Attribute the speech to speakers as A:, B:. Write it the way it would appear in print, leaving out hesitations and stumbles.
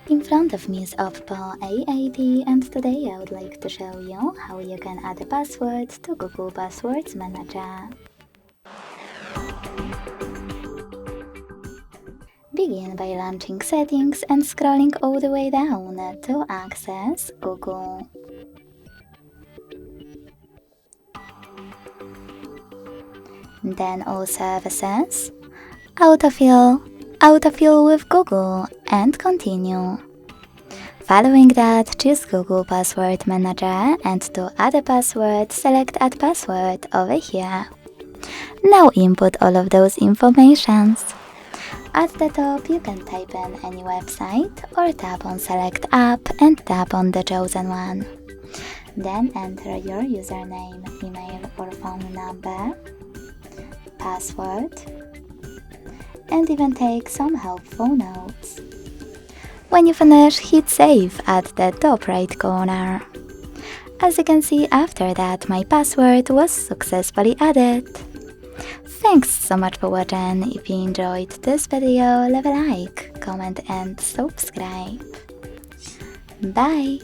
A: In front of me is Oppo A80 and today I would like to show you how you can add a password to Google Passwords Manager. Begin by launching Settings and scrolling all the way down to access Google. Then all services, Autofill with Google, and continue. Following that, choose Google Password Manager and to add a password, select Add Password over here. Now input all of those informations. At the top, you can type in any website or tap on Select App and tap on the chosen one. Then enter your username, email or phone number, password, and even take some helpful notes. When you finish, hit save at the top right corner. As you can see, after that my password was successfully added. Thanks so much for watching. If you enjoyed this video, leave a like, comment and subscribe. Bye!